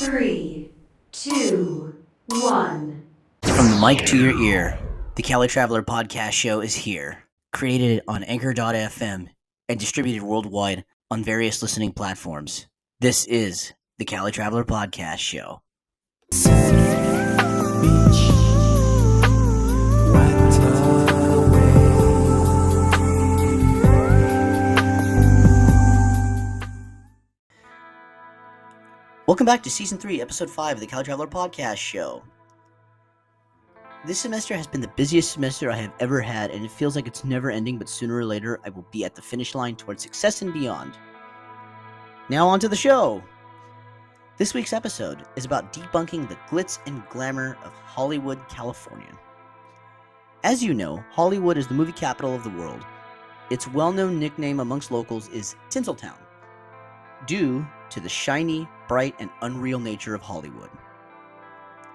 3, 2, 1. From the mic to your ear, the Calitraveler Podcast Show is here. Created on Anchor.fm and distributed worldwide on various listening platforms. This is the Calitraveler Podcast Show. Welcome back to Season 3, Episode 5 of the Calitraveler Podcast Show. This semester has been the busiest semester I have ever had, and it feels like it's never ending, but sooner or later I will be at the finish line towards success and beyond. Now on to the show! This week's episode is about debunking the glitz and glamour of Hollywood, California. As you know, Hollywood is the movie capital of the world. Its well-known nickname amongst locals is Tinseltown, due to the shiny, bright, and unreal nature of Hollywood.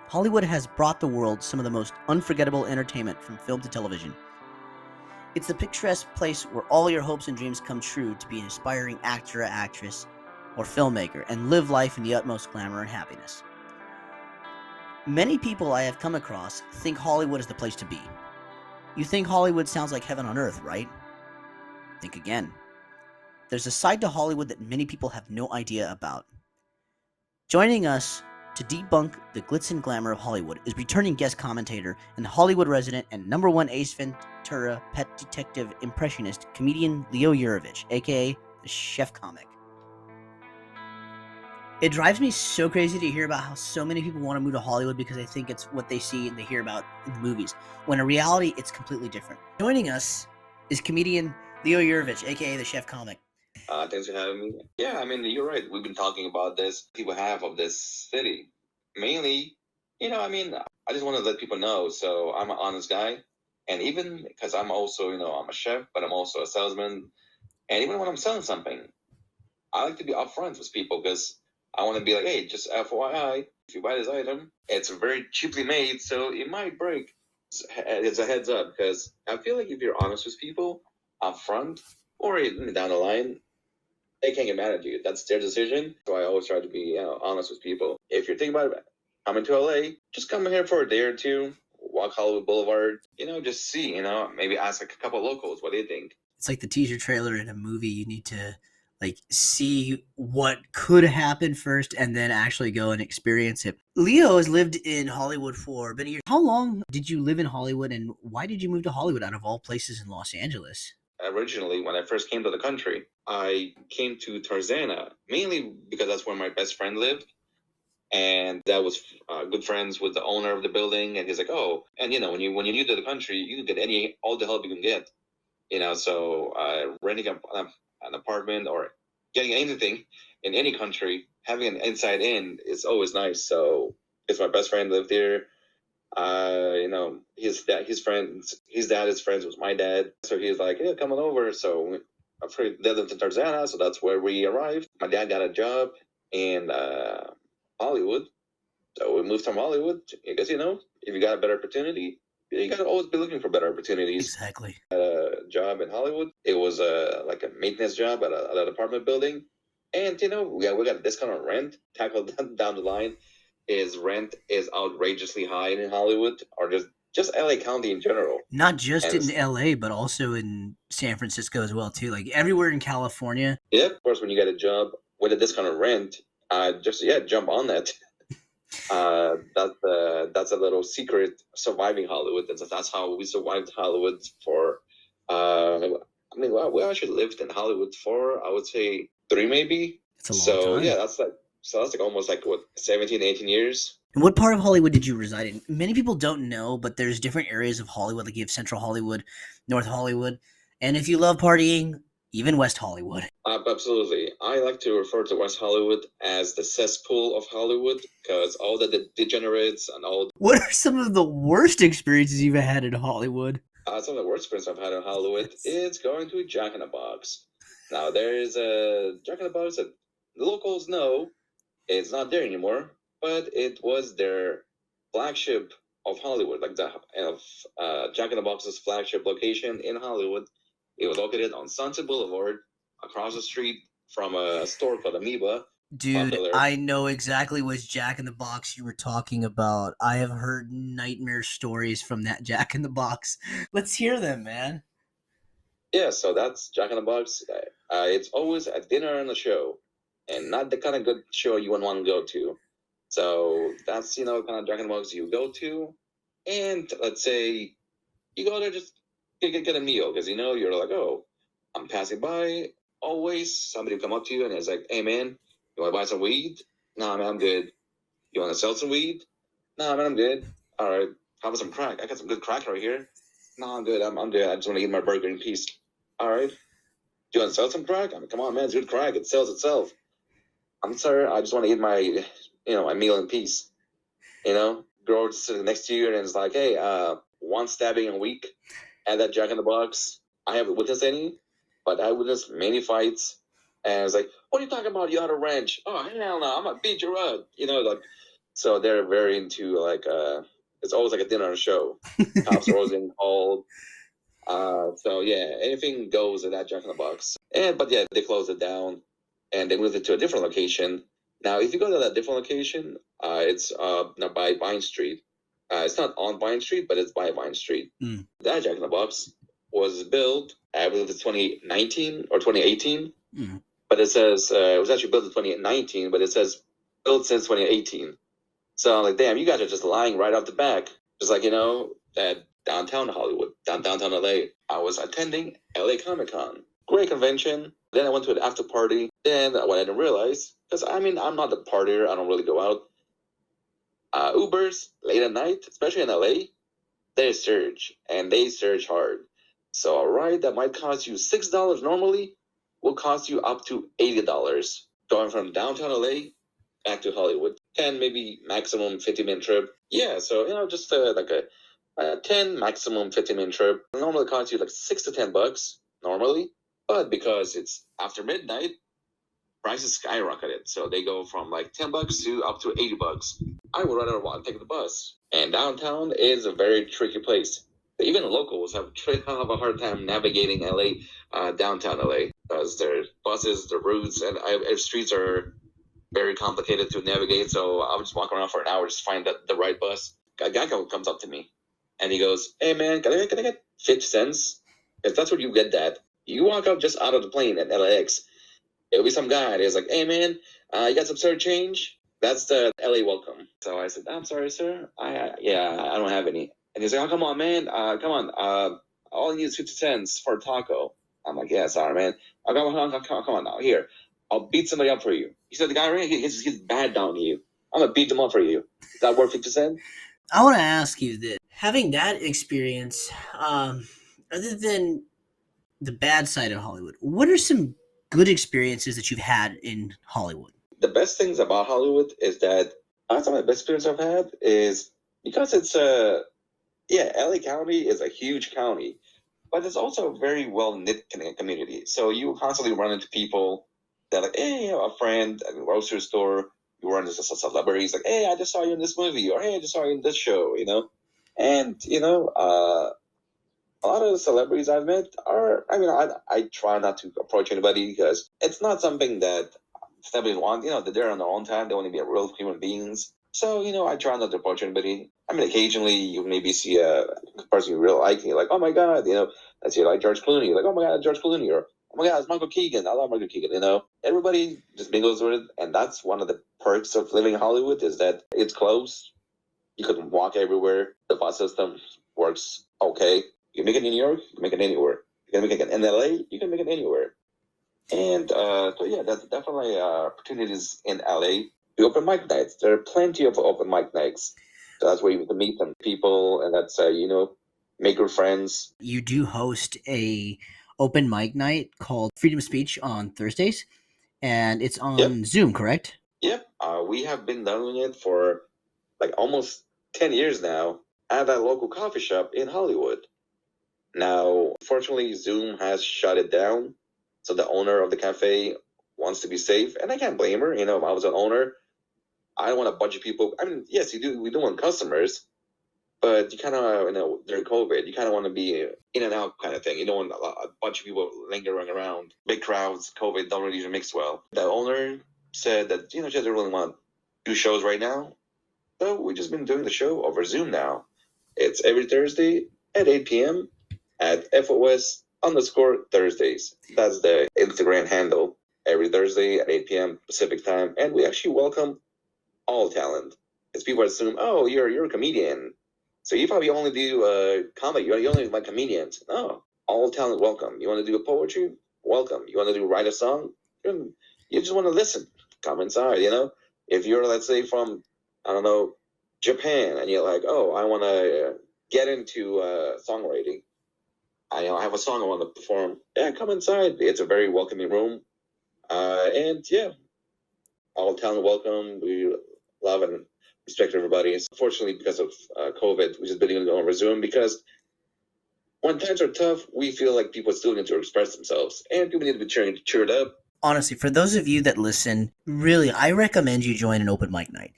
Hollywood has brought the world some of the most unforgettable entertainment from film to television. It's the picturesque place where all your hopes and dreams come true to be an aspiring actor or actress or filmmaker and live life in the utmost glamour and happiness. Many people I have come across think Hollywood is the place to be. You think Hollywood sounds like heaven on earth, right? Think again. There's a side to Hollywood that many people have no idea about. Joining us to debunk the glitz and glamour of Hollywood is returning guest commentator and Hollywood resident and #1 Ace Ventura pet detective impressionist comedian Yerevich, aka the chef comic. It drives me so crazy to hear about how so many people want to move to Hollywood because they think it's what they see and they hear about in the movies, when in reality it's completely different. Joining us is comedian Yerevich, aka the chef comic. Thanks for having me. Yeah, I mean, you're right. We've been talking about this, people have of this city. Mainly, I just want to let people know. So I'm an honest guy. And even because I'm also, I'm a chef, but I'm also a salesman. And even when I'm selling something, I like to be upfront with people because I want to be like, hey, just FYI, if you buy this item, it's very cheaply made, so it might break. It's a heads up because I feel like if you're honest with people upfront or even down the line, they can't get mad at you. That's their decision. So I always try to be honest with people. If you're thinking about coming to LA, just come here for a day or two, walk Hollywood Boulevard, just see, maybe ask a couple of locals, what do you think? It's like the teaser trailer in a movie. You need to see what could happen first and then actually go and experience it. Leo has lived in Hollywood for many years. How long did you live in Hollywood and why did you move to Hollywood out of all places in Los Angeles? Originally, when I first came to the country, I came to Tarzana, mainly because that's where my best friend lived. And that was good friends with the owner of the building. And he's like, oh, and when you're new to the country, you can get all the help you can get. So renting an apartment or getting anything in any country, having an inside in is always nice. So because my best friend lived here, his dad is friends with my dad. So he's like, yeah, come on over. So they lived in Tarzana, so that's where we arrived. My dad got a job in Hollywood. So we moved from Hollywood because, if you got a better opportunity, you got to always be looking for better opportunities. Exactly. I had a job in Hollywood. It was like a maintenance job at an apartment building. And, we got a discount on rent. Tackled down the line. Rent is outrageously high in Hollywood, or just LA County in general. Not just in LA, but also in San Francisco as well, too. Like everywhere in California. Yeah, of course, when you get a job with a discount on rent, jump on that. That's a little secret surviving Hollywood. That's how we survived Hollywood for. We actually lived in Hollywood for, I would say, 3 maybe. That's a long time. Yeah, that's almost 17, 18 years. And what part of Hollywood did you reside in? Many people don't know, but there's different areas of Hollywood. Like you have Central Hollywood, North Hollywood, and if you love partying, even West Hollywood. Absolutely. I like to refer to West Hollywood as the cesspool of Hollywood because all the degenerates and all. What are some of the worst experiences you've had in Hollywood? Some of the worst experiences I've had in Hollywood is going to a Jack in the Box. Now, there's a Jack in the Box that the locals know it's not there anymore, but it was their flagship of Hollywood, like Jack in the Box's flagship location in Hollywood. It was located on Sunset Boulevard, across the street from a store called Amoeba. Dude, popular. I know exactly which Jack in the Box you were talking about. I have heard nightmare stories from that Jack in the Box. Let's hear them, man. Yeah, so that's Jack in the Box. It's always a dinner and a show, and not the kind of good show you would want to go to. So that's kind of Jack in the Box you go to, and let's say you go there just get a meal because you're like, oh, I'm passing by. Always somebody will come up to you and it's like, hey man, you want to buy some weed? Nah, man, I'm good. You want to sell some weed? Nah, man, I'm good. All right, how about some crack? I got some good crack right here. No, I'm good. I'm good. I just want to eat my burger in peace. All right. Do you want to sell some crack? I mean, come on, man. It's good crack. It sells itself. I'm sorry. I just want to eat my, my meal in peace. Girl sitting next to you and it's like, hey, one stabbing a week at that Jack in the Box. I haven't witnessed any, but I witnessed many fights. And it's like, what are you talking about? You out of ranch? Oh, hell no. I'm going to beat you up. So they're very into it's always like a dinner show. Cops are always in called. So yeah, anything goes at that Jack in the Box. But yeah, they closed it down and they moved it to a different location. Now, if you go to that different location, it's by Vine Street. It's not on Vine Street, but it's by Vine Street. Mm. That Jack in the Box was built, I believe it's 2019 or 2018. Mm. But it says it was actually built in 2019, but it says built since 2018. So I'm like, damn, you guys are just lying right off the back. Just like, that downtown Hollywood, downtown LA. I was attending LA Comic Con. Great convention. Then I went to an after party. Then what I didn't realize, because I'm not a partier, I don't really go out. Ubers late at night, especially in LA, they surge and they surge hard. So a ride that might cost you $6 normally will cost you up to $80 going from downtown LA back to Hollywood. 10, maybe maximum 50-minute trip. Yeah, so just like a 10 maximum 50-minute trip. Normally costs you like $6 to $10 normally, but because it's after midnight, prices skyrocketed. So they go from like $10 to up to $80. I would rather want to take the bus. And downtown is a very tricky place. Even locals have a hard time navigating LA, downtown LA, because their buses, the routes, and streets are very complicated to navigate. So I would just walk around for an hour, just find the right bus. A guy comes up to me and he goes, hey man, can I get 50 cents? If that's what you get that, you walk up just out of the plane at LAX. It'll be some guy and he's like, hey man, you got some sort of change? That's the LA welcome. So I said, I'm sorry, sir. I don't have any. And he's like, oh, come on, man. Come on. All I need is 50 cents for a taco. I'm like, yeah, sorry, man. Come on now. Here, I'll beat somebody up for you. He said, the guy right here, he's bad down you. I'm going to beat them up for you. Is that worth 50 cents? I want to ask you this. Having that experience, other than the bad side of Hollywood, what are some good experiences that you've had in Hollywood? The best things about Hollywood is that some of the best experience I've had is because it's LA County is a huge county, but it's also a very well knit community. So you constantly run into people that like, hey, a friend at a grocery store. You run into celebrities like, hey, I just saw you in this movie, or hey, I just saw you in this show, And a lot of the celebrities I've met are, I try not to approach anybody because it's not something that celebrities want. They're on their own time. They want to be real human beings. So, I try not to approach anybody. Occasionally you maybe see a person you really like, and you're like, oh my God, let's say like George Clooney. You're like, oh my God, George Clooney. Or, oh my God, it's Michael Keegan. I love Michael Keegan, Everybody just mingles with it. And that's one of the perks of living in Hollywood is that it's close. You can walk everywhere. The bus system works okay. You can make it in New York, you can make it anywhere. You can make it in LA, you can make it anywhere. And that's definitely opportunities in LA. The open mic nights, there are plenty of open mic nights. So that's where you can meet some people, and that's make good friends. You do host a open mic night called Freedom of Speech on Thursdays, and it's on Zoom, correct? Yep. We have been doing it for like almost 10 years now at a local coffee shop in Hollywood. Now, fortunately, Zoom has shut it down. So the owner of the cafe wants to be safe. And I can't blame her. If I was an owner, I don't want a bunch of people. Yes, we do want customers. But you kind of, during COVID, you kind of want to be in and out kind of thing. You don't want a bunch of people lingering around. Big crowds, COVID don't really even mix well. The owner said that, she doesn't really want to do shows right now. So we've just been doing the show over Zoom now. It's every Thursday at 8 p.m. at FOS_Thursdays. That's the Instagram handle. Every Thursday at 8 p.m. Pacific time. And we actually welcome all talent. Because people assume, oh, you're a comedian. So you probably only do comedy. You only like comedians. No. All talent welcome. You want to do a poetry? Welcome. You want to write a song? You just want to listen. Come inside, If you're, let's say, from, I don't know, Japan, and you're like, oh, I want to get into songwriting. I have a song I want to perform. Yeah, come inside. It's a very welcoming room. And yeah, all talent welcome. We love and respect everybody. Unfortunately, because of COVID, we just been able to go over Zoom because when times are tough, we feel like people still need to express themselves, and people need to be cheered up. Honestly, for those of you that listen, really, I recommend you join an open mic night.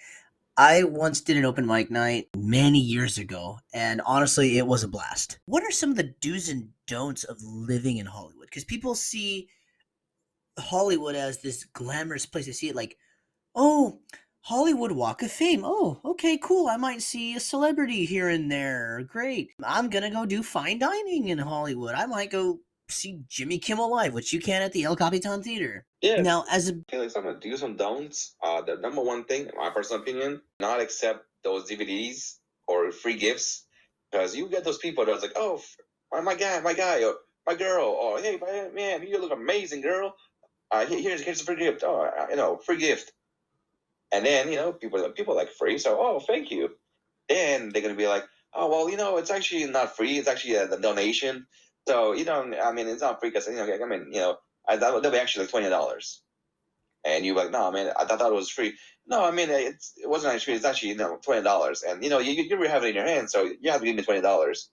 I once did an open mic night many years ago, and honestly, it was a blast. What are some of the do's and don'ts of living in Hollywood? Because people see Hollywood as this glamorous place. They see it like, oh, Hollywood Walk of Fame. Oh, okay, cool. I might see a celebrity here and there. Great. I'm going to go do fine dining in Hollywood. I might go see Jimmy Kimmel Live, which you can at the El Capitan Theater. Yeah. Now, as a... Okay, like some do's and don'ts, the number one thing, in my personal opinion, not accept those DVDs or free gifts. Because you get those people that's like, oh, my guy, or my girl, or hey, man, you look amazing, girl. Here's a free gift. Oh, free gift. And then, people like free, so, oh, thank you. Then they're going to be like, oh, well, it's actually not free. It's actually a donation. So, it's not free because, that'll be actually like $20. And you're like, no, man, I thought it was free. No, it wasn't actually free. It's actually, $20. And, you already have it in your hand, so you have to give me $20.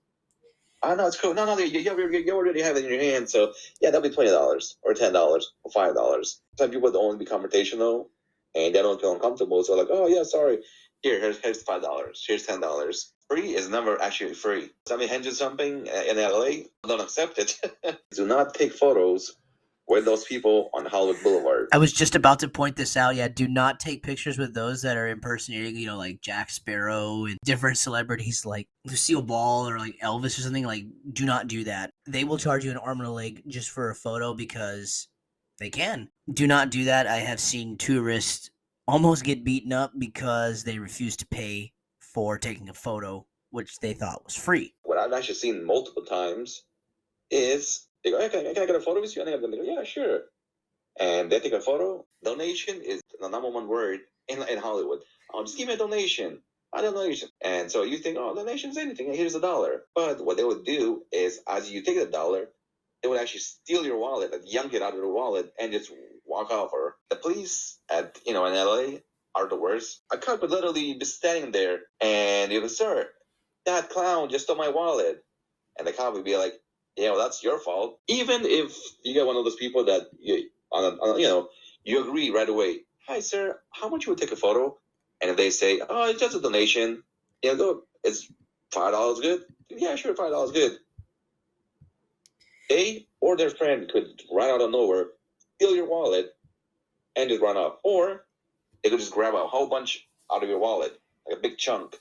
Oh, no, it's cool. No, you already have it in your hand, so, yeah, that'll be $20 or $10 or $5. Some people don't want to be confrontational. And they don't feel uncomfortable. So like, oh, yeah, sorry. Here's $5. Here's $10. Free is never actually free. Somebody hands you something in LA, don't accept it. Do not take photos with those people on Hollywood Boulevard. I was just about to point this out. Yeah, do not take pictures with those that are impersonating, like Jack Sparrow and different celebrities like Lucille Ball or like Elvis or something. Like, do not do that. They will charge you an arm and a leg just for a photo because... they can. Do not do that. I have seen tourists almost get beaten up because they refused to pay for taking a photo, which they thought was free. What I've actually seen multiple times is they go, hey, can I get a photo with you? And they go, yeah, sure. And they take a photo. Donation is the number one word in Hollywood. Oh, just give me a donation. A donation. And so you think, oh, donation is anything. Here's $1. But what they would do is, as you take $1, they would actually steal your wallet, like yank it out of your wallet, and just walk off. Or the police in LA are the worst. A cop would literally be standing there, and you go, sir, that clown just stole my wallet. And the cop would be like, yeah, well, that's your fault. Even if you get one of those people that you agree right away. Hi, sir, how much you would take a photo? And if they say, oh, it's just a donation, go, it's $5 good? Yeah, sure, $5 good. They or their friend could run out of nowhere, steal your wallet, and just run off. Or they could just grab a whole bunch out of your wallet, like a big chunk.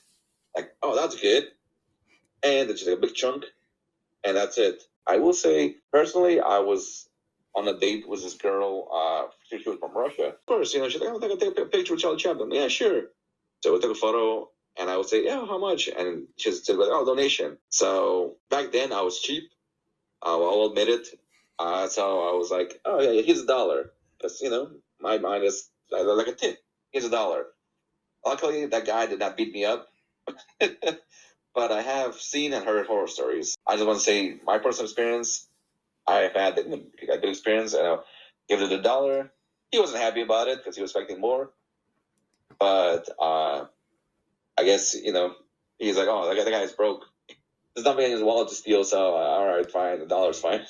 Like, oh, that's good. And it's just like a big chunk, and that's it. I will say, personally, I was on a date with this girl. She was from Russia. Of course, she's like, I'm going to take a picture with Charlie Chaplin. Yeah, sure. So we took a photo, and I would say, yeah, how much? And she said, oh, donation. So back then, I was cheap. I'll admit it. So I was like, oh, yeah, here's $1. Because, my mind is like a tip. Here's $1. Luckily, that guy did not beat me up. But I have seen and heard horror stories. I just want to say my personal experience. I've had a good experience. And I'll give it $1. He wasn't happy about it because he was expecting more. But I guess, he's like, oh, that guy's broke. There's nothing in his wallet to steal, so all right, fine. $1's fine.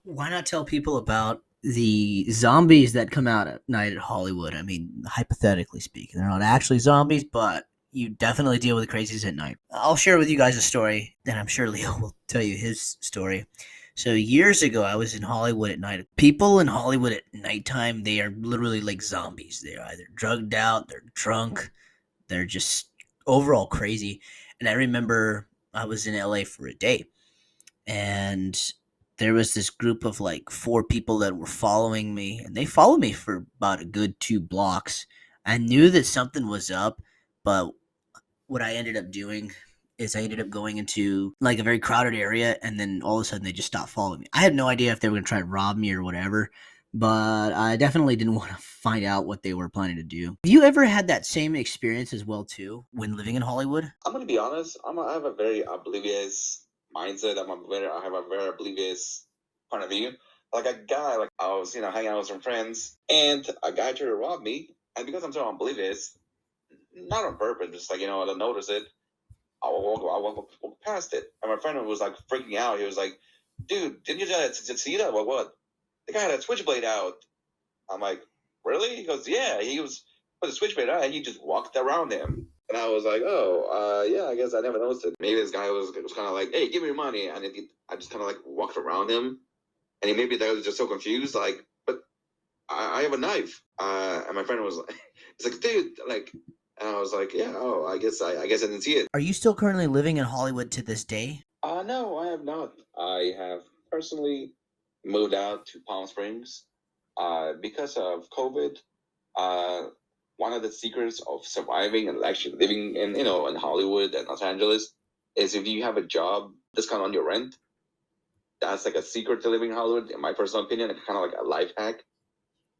Why not tell people about the zombies that come out at night at Hollywood? I mean, hypothetically speaking, they're not actually zombies, but you definitely deal with crazies at night. I'll share with you guys a story, and I'm sure Leo will tell you his story. So years ago, I was in Hollywood at night. People in Hollywood at nighttime, they are literally like zombies. They're either drugged out, they're drunk, they're just overall crazy. And I remember I was in LA for a day, and there was this group of like four people that were following me, and they followed me for about a good 2 blocks. I knew that something was up, but what I ended up doing is I ended up going into like a very crowded area, and then all of a sudden they just stopped following me. I had no idea if they were going to try to rob me or whatever, but I definitely didn't want to find out what they were planning to do. Have you ever had that same experience as well too when living in Hollywood? I'm gonna be honest. I have a very oblivious mindset. I have a very oblivious point of view. Like a guy, like I was, hanging out with some friends, and a guy tried to rob me, and because I'm so oblivious, not on purpose, just like I don't notice it. I walk past it, and my friend was like freaking out. He was like, "Dude, didn't you just see that? What? The guy had a switchblade out." I'm like, "Really?" He goes, "Yeah." He was put the switchblade out, and he just walked around him. And I was like, "Oh, yeah. I guess I never noticed it. Maybe this guy was kind of like, 'Hey, give me your money,' and I just kind of like walked around him, and maybe that was just so confused, like, but I have a knife." And my friend was like, "He's like, dude, like." And I was like, "Yeah, oh, I guess I didn't see it." Are you still currently living in Hollywood to this day? No, I have not. I have personally moved out to Palm Springs. Because of COVID. One of the secrets of surviving and actually living in Hollywood and Los Angeles is if you have a job discount on your rent. That's like a secret to living in Hollywood, in my personal opinion. It's kind of like a life hack.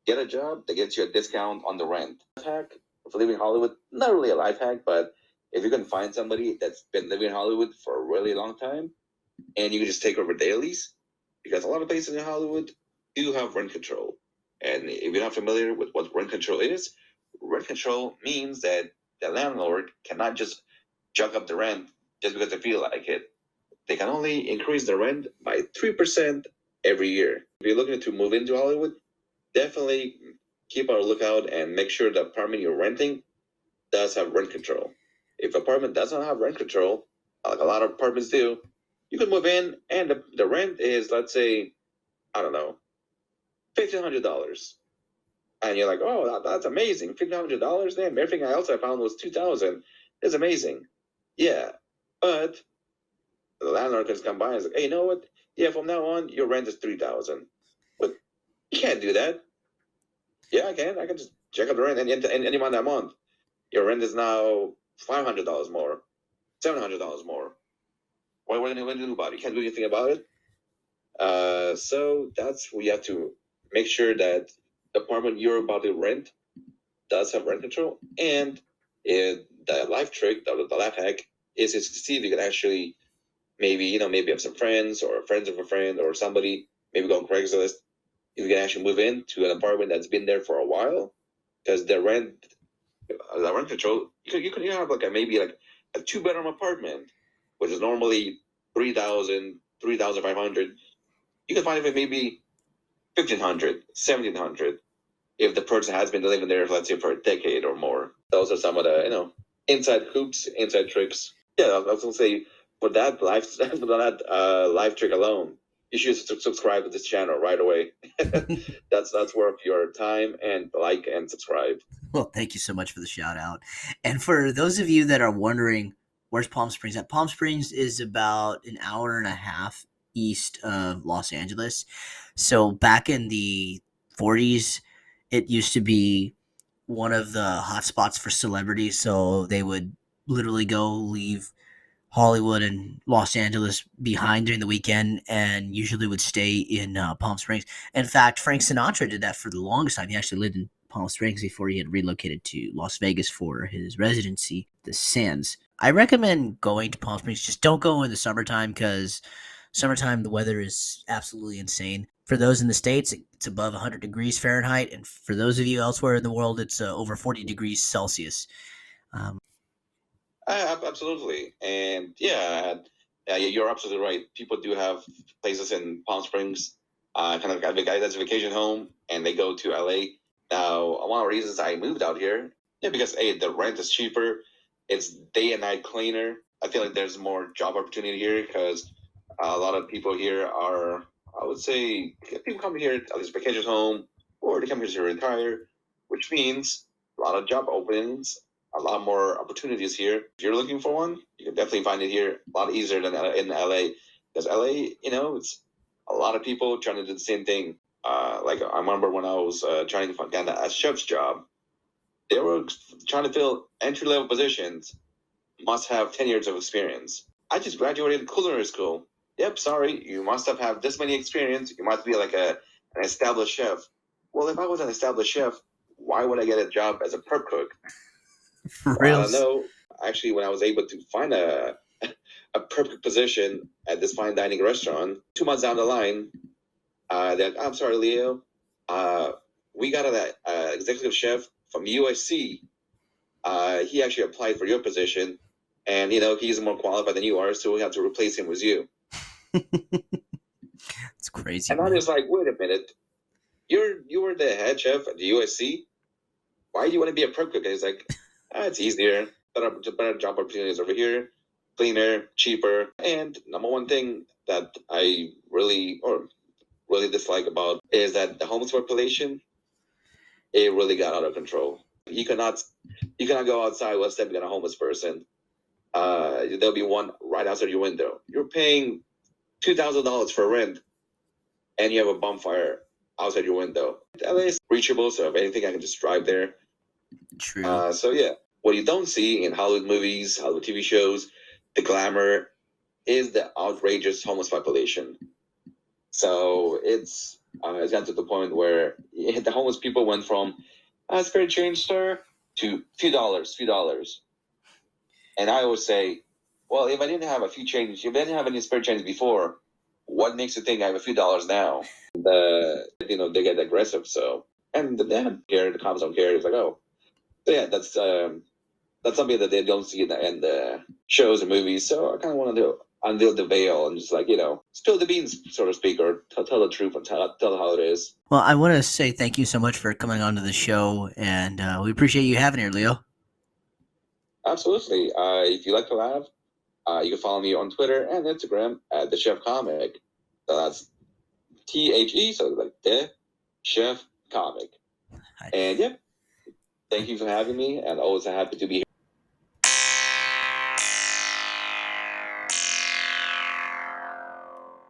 Get a job that gets you a discount on the rent. Life hack for living in Hollywood, not really a life hack, but if you can find somebody that's been living in Hollywood for a really long time, and you can just take over dailies, because a lot of places in Hollywood do have rent control. And if you're not familiar with what rent control is, rent control means that the landlord cannot just jack up the rent just because they feel like it. They can only increase the rent by 3% every year. If you're looking to move into Hollywood, definitely keep on a lookout and make sure the apartment you're renting does have rent control. If apartment doesn't have rent control, like a lot of apartments do, you can move in and the rent is, let's say, I don't know, $1,500. And you're like, "Oh, that's amazing. $1,500? Damn, everything else I found was $2,000. It's amazing." Yeah. But the landlord can come by and is like, "Hey, you know what? Yeah, from now on, your rent is $3,000. But you can't do that." "Yeah, I can. I can just check out the rent any month that month. Your rent is now $500 more, $700 more. What are you going to do about it? You can't do anything about it." So that's where you have to make sure that the apartment you're about to rent does have rent control. And the life trick, the life hack, is to see if you can actually maybe have some friends or friends of a friend or somebody, maybe go on Craigslist. If you can actually move into an apartment that's been there for a while, because the rent control, you can have like maybe like a 2-bedroom apartment, which is normally 3,000, 3,500. You can find it for maybe 1,500, 1,700 if the person has been living there, let's say, for a decade or more. Those are some of the inside hoops, inside tricks. Yeah, I was gonna say, for that life trick alone, you should subscribe to this channel right away. That's worth your time, and like and subscribe. Well, thank you so much for the shout out. And for those of you that are wondering, where's Palm Springs at? Palm Springs is about an hour and a half east of Los Angeles. So back in the 40s, it used to be one of the hot spots for celebrities. So they would literally leave Hollywood and Los Angeles behind during the weekend, and usually would stay in Palm Springs. In fact, Frank Sinatra did that for the longest time. He actually lived in Palm Springs before he had relocated to Las Vegas for his residency, the Sands. I recommend going to Palm Springs. Just don't go in the summertime, because summertime the weather is absolutely insane. For those in the States, it's above 100 degrees Fahrenheit, and for those of you elsewhere in the world, it's over 40 degrees Celsius. Absolutely, and yeah, you're absolutely right. People do have places in Palm Springs, kind of like a guy that's vacation home, and they go to LA. Now, one of the reasons I moved out here, because the rent is cheaper, it's day and night cleaner. I feel like there's more job opportunity here because a lot of people here are I would say people come here at least vacation home, or they come here to retire, which means a lot of job openings, a lot more opportunities here. If you're looking for one, you can definitely find it here a lot easier than in LA. Because LA, it's a lot of people trying to do the same thing. Like I remember when I was trying to find a chef's job, they were trying to fill entry-level positions, must have 10 years of experience. I just graduated culinary school. Yep, sorry, you must have this many experience. You must be like an established chef. Well, if I was an established chef, why would I get a job as a prep cook? For Well, I real. don't know. Actually, when I was able to find a prep cook position at this fine dining restaurant, 2 months down the line, I'm sorry, Leo, we got an executive chef from USC. He actually applied for your position, and he's more qualified than you are, so we have to replace him with you. It's crazy. And I was like, wait a minute, you were the head chef at the USC. Why do you want to be a prep cook? And he's like, it's easier, better job opportunities over here, cleaner, cheaper, and number one thing that I really dislike about is that the homeless population, it really got out of control. You cannot go outside without stepping on a homeless person. There'll be one right outside your window. You're paying $2,000 for rent, and you have a bonfire outside your window. LA is reachable, so if anything, I can just drive there. True. So yeah, what you don't see in Hollywood movies, Hollywood TV shows, the glamour is the outrageous homeless population. So it's gotten to the point where the homeless people went from spare change, sir, to few dollars. And I always say, well, if I didn't have any spare change before, what makes you think I have a few dollars now? They get aggressive. So, and they don't care. The cops don't care. It's like, oh, so yeah, that's something that they don't see in the shows and movies. So I kind of want to unveil the veil and just spill the beans, so to speak, or tell the truth and tell how it is. Well, I want to say thank you so much for coming on to the show, and we appreciate you having here, Leo. Absolutely. If you like to laugh, you can follow me on Twitter and Instagram at the Chef Comic. So that's THE, so like the Chef Comic. And yep, thank you for having me, and always happy to be here.